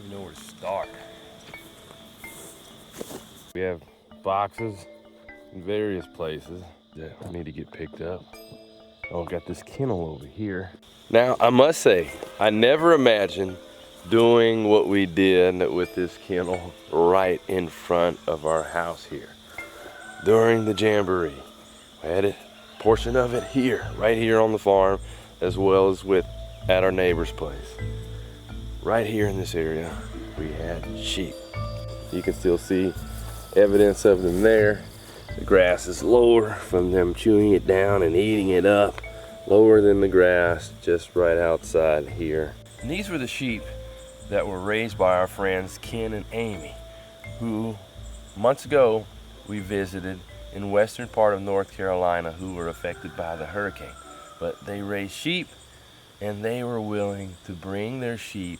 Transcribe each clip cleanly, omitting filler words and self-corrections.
even know where to start. We have boxes in various places that need to get picked up. Oh, got this kennel over here. Now, I must say, I never imagined doing what we did with this kennel right in front of our house here. During the Jamboree, I had a portion of it here, right here on the farm, as well as at our neighbor's place. Right here in this area, we had sheep. You can still see evidence of them there. The grass is lower from them chewing it down and eating it up, lower than the grass just right outside here. And these were the sheep that were raised by our friends Ken and Amy, who months ago we visited in western part of North Carolina, who were affected by the hurricane. But they raised sheep, and they were willing to bring their sheep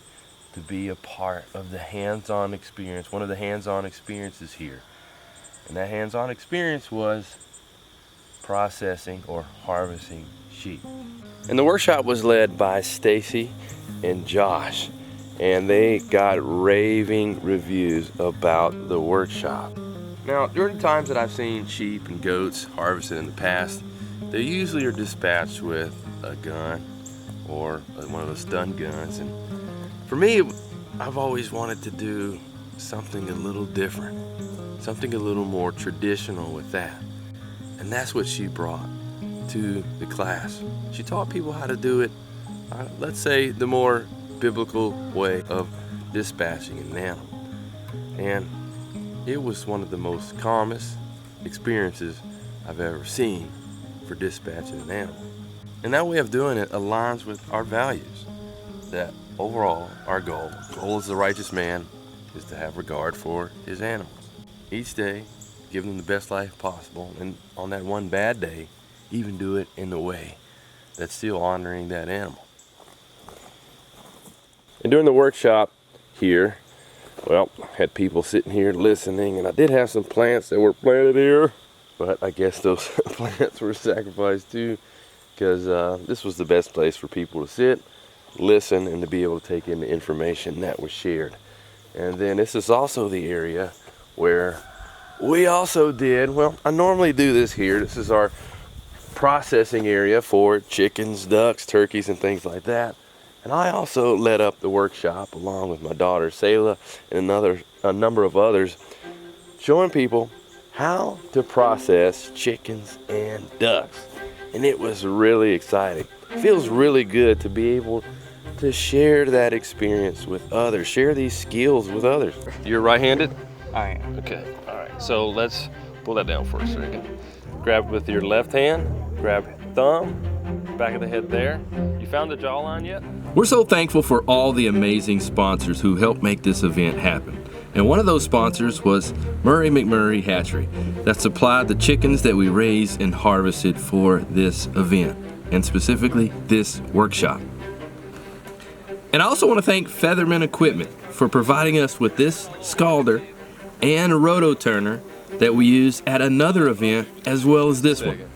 to be a part of the hands-on experience, one of the hands-on experiences here. And that hands-on experience was processing or harvesting sheep. And the workshop was led by Stacy and Josh, and they got raving reviews about the workshop. Now, during the times that I've seen sheep and goats harvested in the past, they usually are dispatched with a gun or one of those stun guns. And for me, I've always wanted to do something a little different, something a little more traditional with that. And that's what she brought to the class. She taught people how to do it, let's say, the more biblical way of dispatching an animal. And it was one of the most calmest experiences I've ever seen for dispatching an animal. And that way of doing it aligns with our values, that overall our goal as a righteous man is to have regard for his animals. Each day, give them the best life possible, and on that one bad day, even do it in the way that's still honoring that animal. And during the workshop here, well, I had people sitting here listening, and I did have some plants that were planted here, but I guess those plants were sacrificed too, because this was the best place for people to sit, listen, and to be able to take in the information that was shared. And then this is also the area where we also did, well, I normally do this here. This is our processing area for chickens, ducks, turkeys, and things like that. And I also led up the workshop along with my daughter Selah and a number of others, showing people how to process chickens and ducks. And it was really exciting. It feels really good to be able to share that experience with others, share these skills with others. You're right-handed? I am. Okay, all right. So let's pull that down for a second. Grab with your left hand, grab thumb, back of the head there. You found the jawline yet? We're so thankful for all the amazing sponsors who helped make this event happen. And one of those sponsors was Murray McMurray Hatchery, that supplied the chickens that we raised and harvested for this event, and specifically this workshop. And I also want to thank Featherman Equipment for providing us with this scalder and a rototurner that we used at another event as well as this one.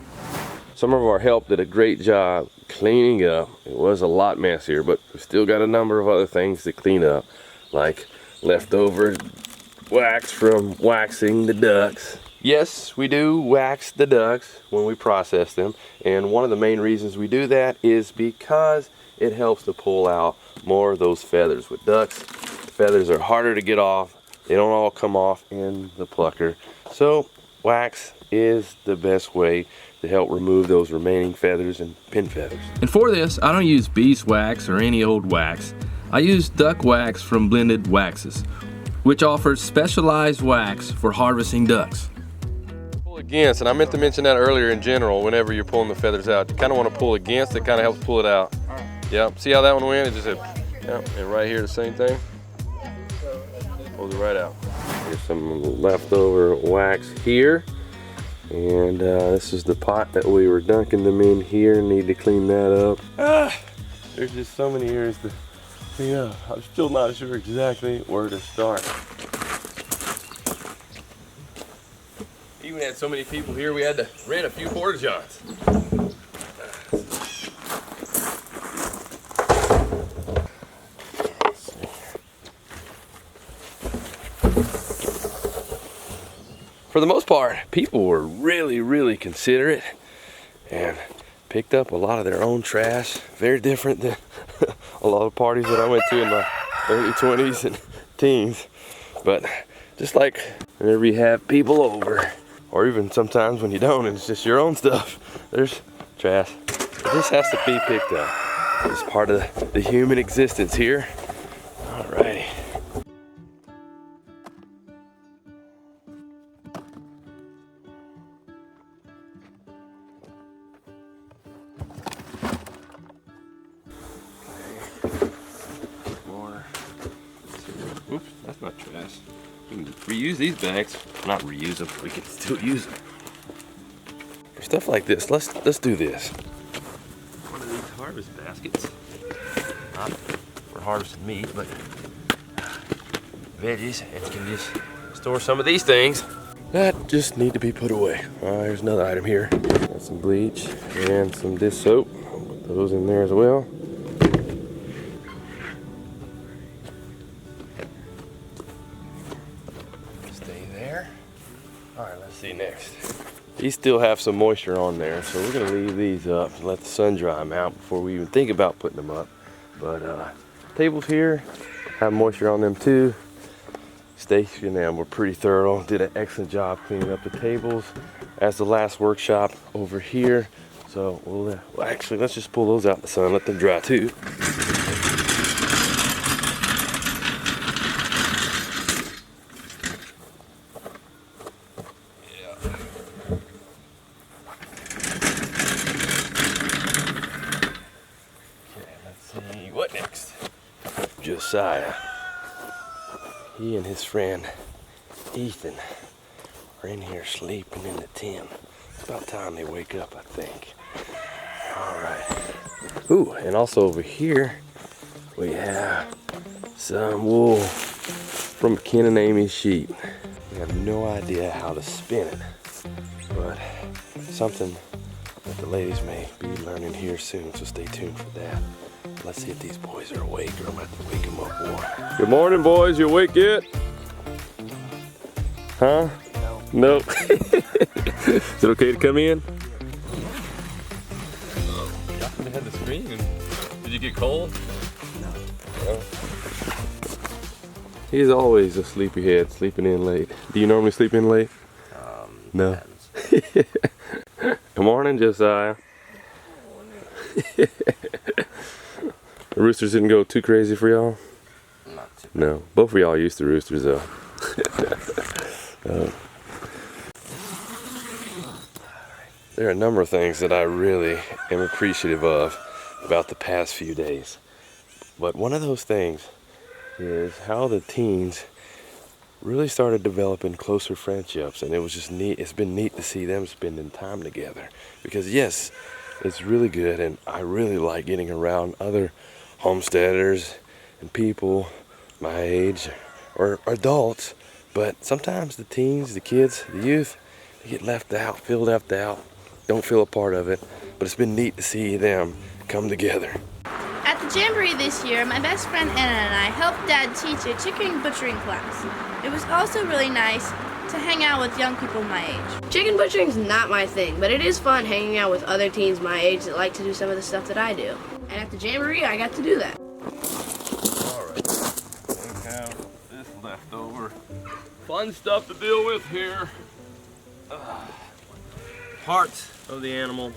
Some of our help did a great job cleaning up. It was a lot messier, but we still got a number of other things to clean up, like leftover wax from waxing the ducks. Yes, we do wax the ducks when we process them, and one of the main reasons we do that is because it helps to pull out more of those feathers. With ducks, the feathers are harder to get off. They don't all come off in the plucker. So wax is the best way to help remove those remaining feathers and pin feathers. And for this, I don't use beeswax or any old wax. I use duck wax from Blended Waxes, which offers specialized wax for harvesting ducks. Pull against, and I meant to mention that earlier in general, whenever you're pulling the feathers out, you kind of want to pull against. It kind of helps pull it out. Yep, see how that one went? It just hit, yep, and right here the same thing. Pulls it right out. Here's some leftover wax here. And this is the pot that we were dunking them in here. Need to clean that up. There's just so many areas to clean up. I'm still not sure exactly where to start. Even had so many people here, we had to rent a few porta johns. for the most part, people were really considerate and picked up a lot of their own trash. Very different than a lot of parties that I went to in my early 20s and teens. But just like whenever you have people over, or even sometimes when you don't and it's just your own stuff, there's trash. This has to be picked up. It's part of the human existence here. Alrighty. More. Oops, that's not trash. We can reuse these bags. Not reuse them, we can still use them. For stuff like this, let's do this. One of these harvest baskets. Not for harvesting meat, but veggies, and you can just store some of these things that just need to be put away. There's another item here. Got some bleach and some dish soap. I'll put those in there as well. Stay there. All right, let's see next. These still have some moisture on there, so we're gonna leave these up and let the sun dry them out before we even think about putting them up. But tables here have moisture on them too. Stacy and them were pretty thorough, did an excellent job cleaning up the tables as the last workshop over here. So well, actually, let's just pull those out in the sun, let them dry too. What next? Josiah. He and his friend Ethan are in here sleeping in the tent. It's about time they wake up, I think. Alright. Ooh, and also over here we have some wool from Ken and Amy's sheep. We have no idea how to spin it, but something that the ladies may be learning here soon, so stay tuned for that. Let's see if these boys are awake, or I'm gonna have to wake them up more. Good morning, boys. You awake yet? Huh? No. Nope. Is it okay to come in? Y'all could have had the screen. Did you get cold? No. He's always a sleepyhead, sleeping in late. Do you normally sleep in late? No. Good morning, Josiah. The roosters didn't go too crazy for y'all? Not too. No, both of y'all used to roosters though. There are a number of things that I really am appreciative of about the past few days. But one of those things is how the teens really started developing closer friendships, and it was just neat. It's been neat to see them spending time together, because yes, it's really good, and I really like getting around other homesteaders and people my age or adults, but sometimes the teens, the kids, the youth, they get left out, feel left out, don't feel a part of it. But it's been neat to see them come together. At the Jamboree this year, my best friend Anna and I helped Dad teach a chicken butchering class. It was also really nice to hang out with young people my age. Chicken butchering's not my thing, but it is fun hanging out with other teens my age that like to do some of the stuff that I do. And at the Jamboree, I got to do that. Alright, we have this leftover fun stuff to deal with here. Parts of the animal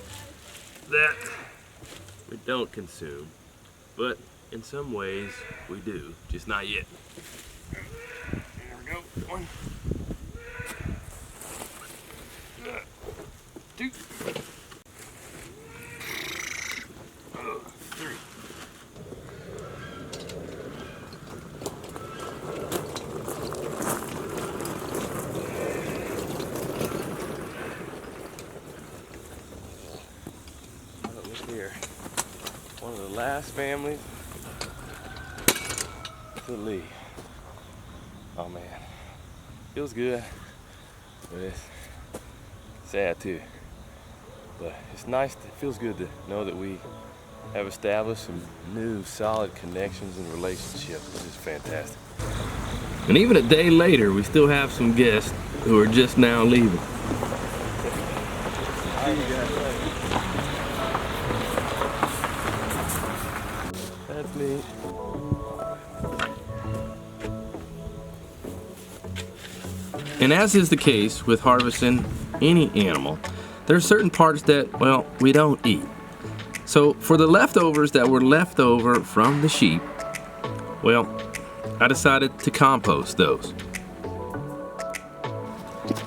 that we don't consume, but in some ways we do, just not yet. There we go. One. Two. Three. Look here. One of the last families to leave. Oh man, feels good, but it's sad too. But it's nice, it feels good to know that we have established some new solid connections and relationships, which is fantastic. And even a day later, we still have some guests who are just now leaving. That's neat. And as is the case with harvesting any animal, there are certain parts that, well, we don't eat. So for the leftovers that were left over from the sheep, well, I decided to compost those.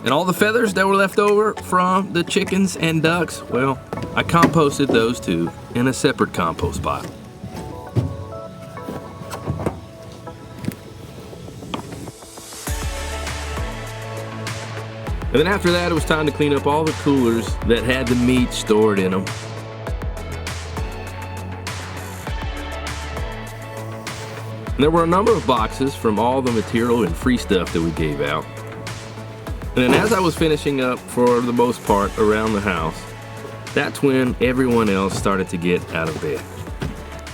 And all the feathers that were left over from the chickens and ducks, well, I composted those too in a separate compost pile. And then after that, it was time to clean up all the coolers that had the meat stored in them. And there were a number of boxes from all the material and free stuff that we gave out. And then as I was finishing up, for the most part, around the house, that's when everyone else started to get out of bed.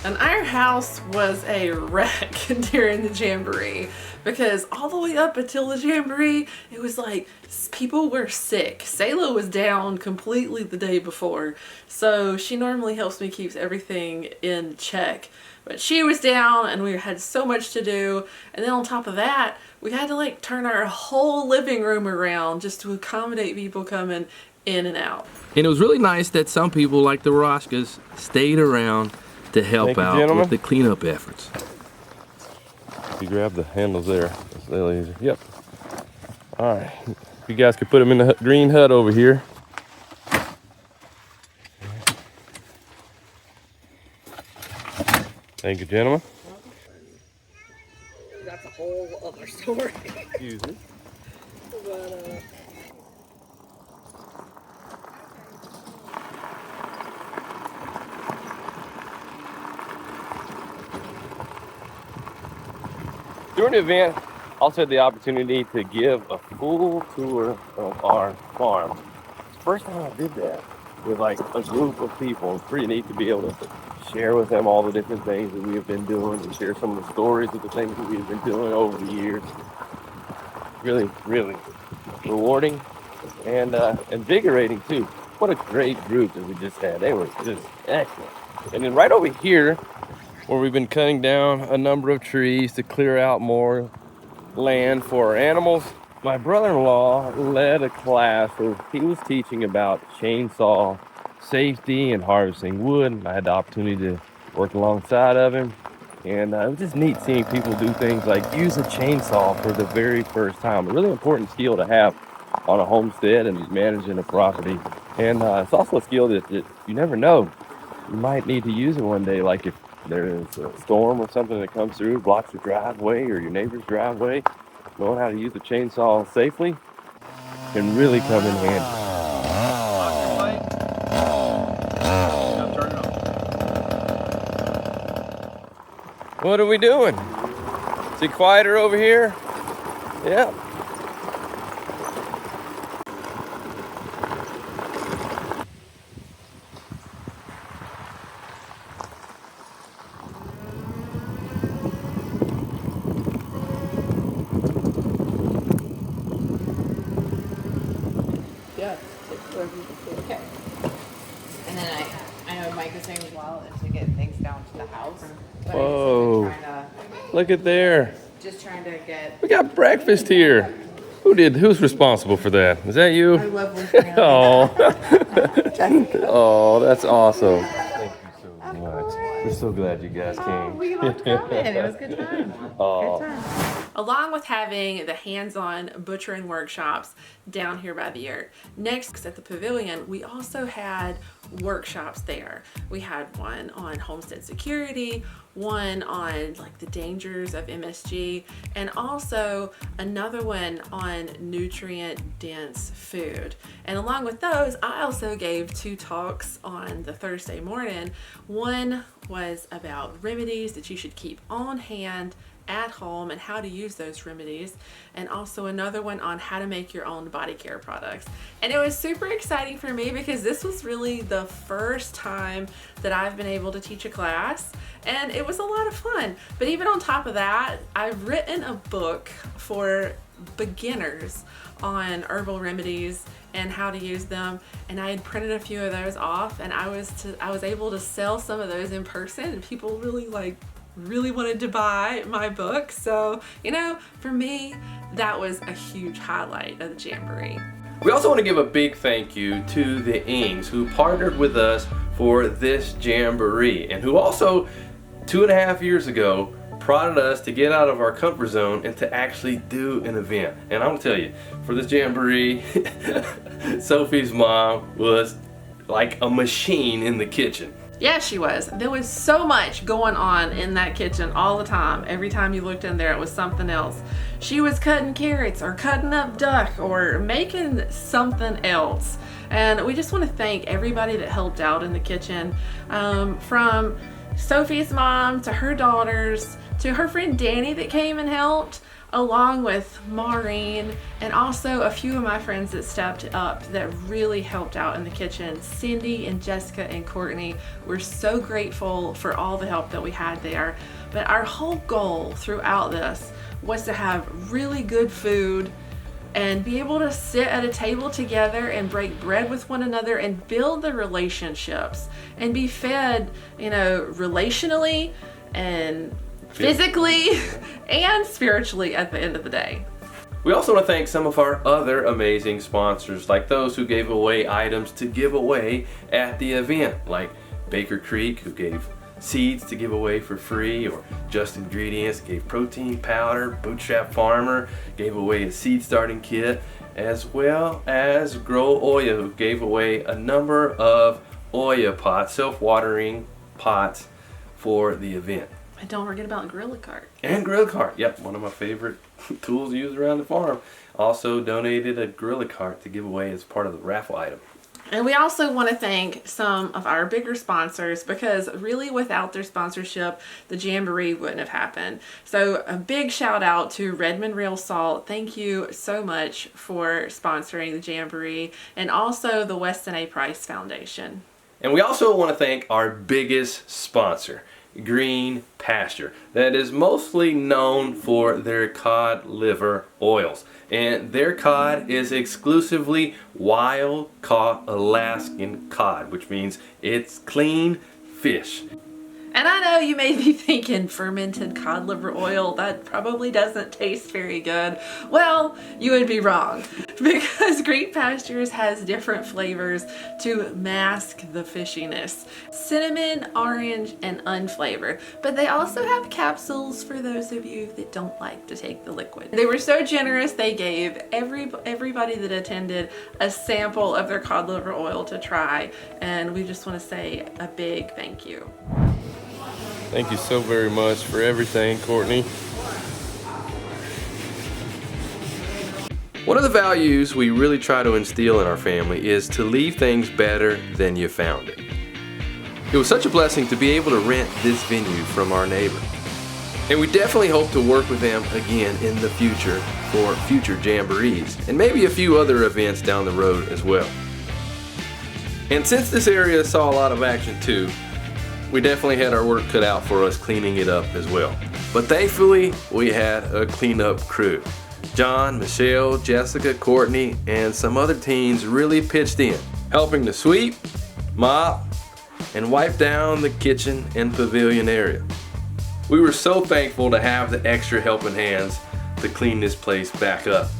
And our house was a wreck during the Jamboree, because all the way up until the Jamboree, it was like people were sick. Sayla was down completely the day before, so she normally helps me keep everything in check. But she was down and we had so much to do, and then on top of that, we had to like turn our whole living room around just to accommodate people coming in and out. And it was really nice that some people, like the Roshkas, stayed around to help out gentlemen. with the cleanup efforts. You grab the handles there. That's a little easier. Yep. All right. You guys could put them in the green hut over here. Thank you, gentlemen. That's a whole other story. Excuse me. During the event, I also had the opportunity to give a full tour of our farm. It's the first time I did that with like a group of people. It's pretty neat to be able to share with them all the different things that we have been doing and share some of the stories of the things that we've been doing over the years. Really, really rewarding and invigorating too. What a great group that we just had. They were just excellent. And then right over here, where we've been cutting down a number of trees to clear out more land for our animals, my brother-in-law led a class where he was teaching about chainsaw safety and harvesting wood. I had the opportunity to work alongside of him, and it was just neat seeing people do things like use a chainsaw for the very first time. A really important skill to have on a homestead and managing a property. And it's also a skill that you never know. You might need to use it one day, like if there's a storm or something that comes through, blocks your driveway or your neighbor's driveway. Knowing how to use a chainsaw safely can really come in handy. What are we doing? Is it quieter over here? Yeah. Yeah. Okay. And then I know Mike was saying as well is to get things down to the house. But Whoa. I'm trying Look at there. just trying to get. We got breakfast here. Who's responsible for that? Is that you? I love working Oh. Oh, that's awesome. Thank you so much. We're so glad you guys came. We loved coming. It was a good time. Oh. Good time. Along with having the hands-on butchering workshops down here by the yurt. Next, at the pavilion, we also had workshops there. We had one on homestead security, one on like the dangers of MSG, and also another one on nutrient-dense food. And along with those, I also gave 2 talks on the Thursday morning. One was about remedies that you should keep on hand at home and how to use those remedies, and also another one on how to make your own body care products. And it was super exciting for me because this was really the first time that I've been able to teach a class, and it was a lot of fun. But even on top of that, I've written a book for beginners on herbal remedies and how to use them, and I had printed a few of those off, and I was able to sell some of those in person, and people really wanted to buy my book. So, you know, for me, that was a huge highlight of the Jamboree. We also want to give a big thank you to the Ings who partnered with us for this Jamboree, and who also 2.5 years ago prodded us to get out of our comfort zone and to actually do an event. And I'm gonna tell you, for this Jamboree, Sophie's mom was like a machine in the kitchen. Yeah, she was. There was so much going on in that kitchen all the time. Every time you looked in there, it was something else. She was cutting carrots or cutting up duck or making something else. And we just want to thank everybody that helped out in the kitchen, from Sophie's mom to her daughters to her friend Danny that came and helped, along with Maureen, and also a few of my friends that stepped up that really helped out in the kitchen. Cindy and Jessica and Courtney, we're so grateful for all the help that we had there. But our whole goal throughout this was to have really good food and be able to sit at a table together and break bread with one another and build the relationships and be fed, you know, relationally and physically and spiritually at the end of the day. We also want to thank some of our other amazing sponsors, like those who gave away items to give away at the event, like Baker Creek, who gave seeds to give away for free, or Just Ingredients gave protein powder, Bootstrap Farmer gave away a seed starting kit, as well as Grow Oya, who gave away a number of Oya pots, self-watering pots for the event. And don't forget about Gorilla Cart. And Gorilla Cart, yep, one of my favorite tools used around the farm. Also donated a Gorilla Cart to give away as part of the raffle item. And we also want to thank some of our bigger sponsors, because really without their sponsorship, the Jamboree wouldn't have happened. So a big shout out to Redmond Real Salt. Thank you so much for sponsoring the Jamboree, and also the Weston A. Price Foundation. And we also want to thank our biggest sponsor, Green Pasture, that is mostly known for their cod liver oils. And their cod is exclusively wild caught Alaskan cod, which means it's clean fish. And I know you may be thinking, fermented cod liver oil, that probably doesn't taste very good. Well, you would be wrong, because Green Pastures has different flavors to mask the fishiness. Cinnamon, orange, and unflavored. But they also have capsules for those of you that don't like to take the liquid. They were so generous, they gave everybody that attended a sample of their cod liver oil to try. And we just want to say a big thank you. Thank you so very much for everything, Courtney. One of the values we really try to instill in our family is to leave things better than you found it. It was such a blessing to be able to rent this venue from our neighbor. And we definitely hope to work with them again in the future for future Jamborees, and maybe a few other events down the road as well. And since this area saw a lot of action too, we definitely had our work cut out for us cleaning it up as well. But thankfully, we had a cleanup crew. John, Michelle, Jessica, Courtney, and some other teens really pitched in, helping to sweep, mop, and wipe down the kitchen and pavilion area. We were so thankful to have the extra helping hands to clean this place back up.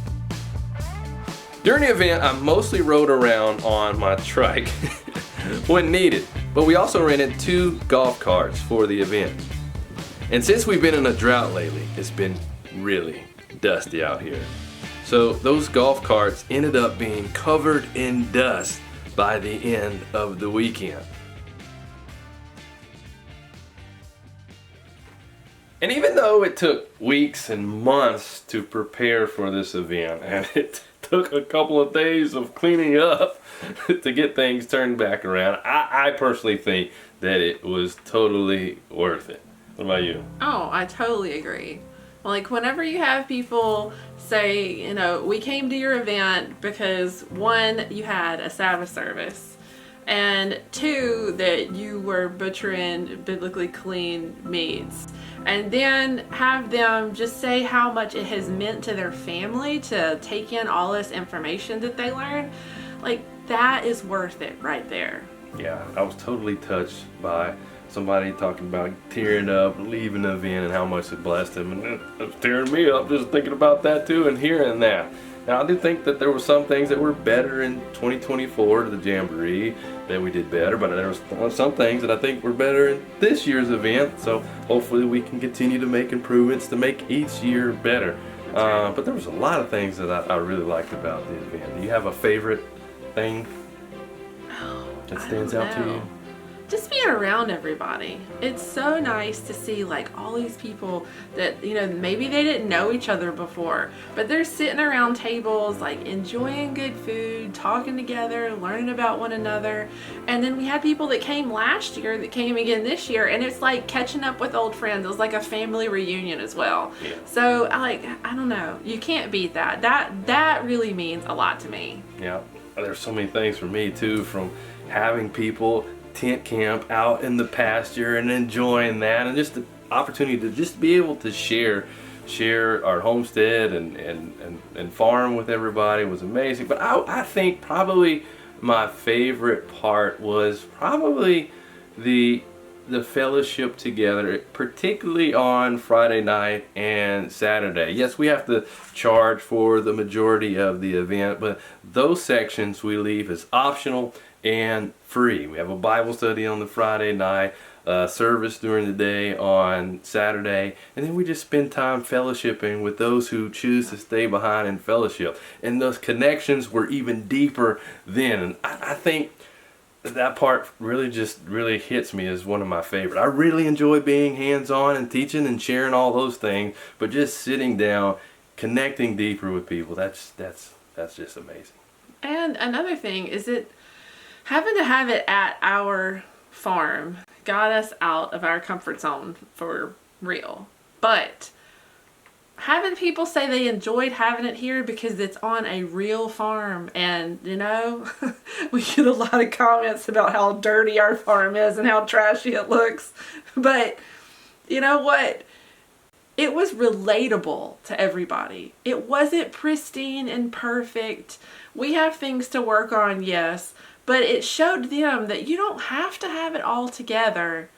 During the event, I mostly rode around on my trike when needed, but we also rented 2 golf carts for the event. And since we've been in a drought lately, it's been really dusty out here. So those golf carts ended up being covered in dust by the end of the weekend. And even though it took weeks and months to prepare for this event, and it took a couple of days of cleaning up to get things turned back around, I personally think that it was totally worth it. What about you? Oh, I totally agree. Like, whenever you have people say, you know, we came to your event because, one, you had a Sabbath service, and 2, that you were butchering biblically clean meats. And then have them just say how much it has meant to their family to take in all this information that they learned. Like, that is worth it right there. Yeah, I was totally touched by somebody talking about tearing up, leaving the event, and how much it blessed them. And it's tearing me up just thinking about that too and hearing that. Now, I do think that there were some things that were better in 2024 to the Jamboree that we did better, but there was some things that I think were better in this year's event. So hopefully we can continue to make improvements to make each year better. But there was a lot of things that I really liked about the event. Do you have a favorite thing that stands out to you? Just being around everybody. It's so nice to see like all these people that, you know, maybe they didn't know each other before, but they're sitting around tables, like enjoying good food, talking together, learning about one another. And then we had people that came last year that came again this year, and it's like catching up with old friends. It was like a family reunion as well. Yeah. So I don't know, you can't beat that. That really means a lot to me. Yeah, there's so many things for me too, from having people tent camp out in the pasture and enjoying that, and just the opportunity to just be able to share our homestead and farm with everybody was amazing. But I think probably my favorite part was probably the fellowship together, particularly on Friday night and Saturday. Yes, we have to charge for the majority of the event, but those sections we leave as optional and free. We have a Bible study on the Friday night, service during the day on Saturday, and then we just spend time fellowshipping with those who choose to stay behind in fellowship. And those connections were even deeper then. And I think that part really hits me as one of my favorite. I really enjoy being hands-on and teaching and sharing all those things, but just sitting down, connecting deeper with people, that's just amazing. And another thing is that having to have it at our farm got us out of our comfort zone for real. But having people say they enjoyed having it here because it's on a real farm, and you know, we get a lot of comments about how dirty our farm is and how trashy it looks. But you know what? It was relatable to everybody. It wasn't pristine and perfect. We have things to work on, yes, but it showed them that you don't have to have it all together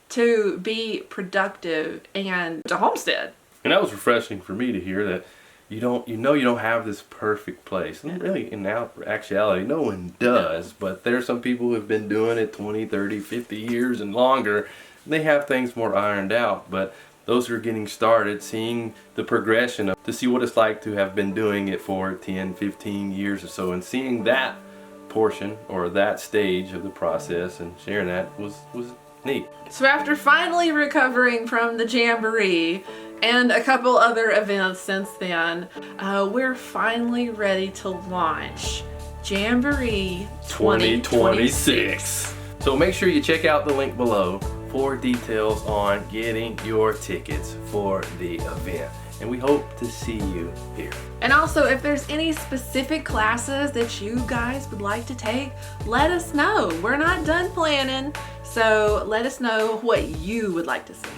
to be productive and to homestead. And that was refreshing for me to hear that you don't have this perfect place. And really, in actuality, no one does. But there are some people who have been doing it 20, 30, 50 years and longer. They have things more ironed out. But those who are getting started, seeing the progression to see what it's like to have been doing it for 10, 15 years or so, and seeing that portion or that stage of the process and sharing that was neat. So after finally recovering from the Jamboree and a couple other events since then, we're finally ready to launch Jamboree 2026. So make sure you check out the link below for details on getting your tickets for the event. And we hope to see you here. And also, if there's any specific classes that you guys would like to take, let us know. We're not done planning, so let us know what you would like to see.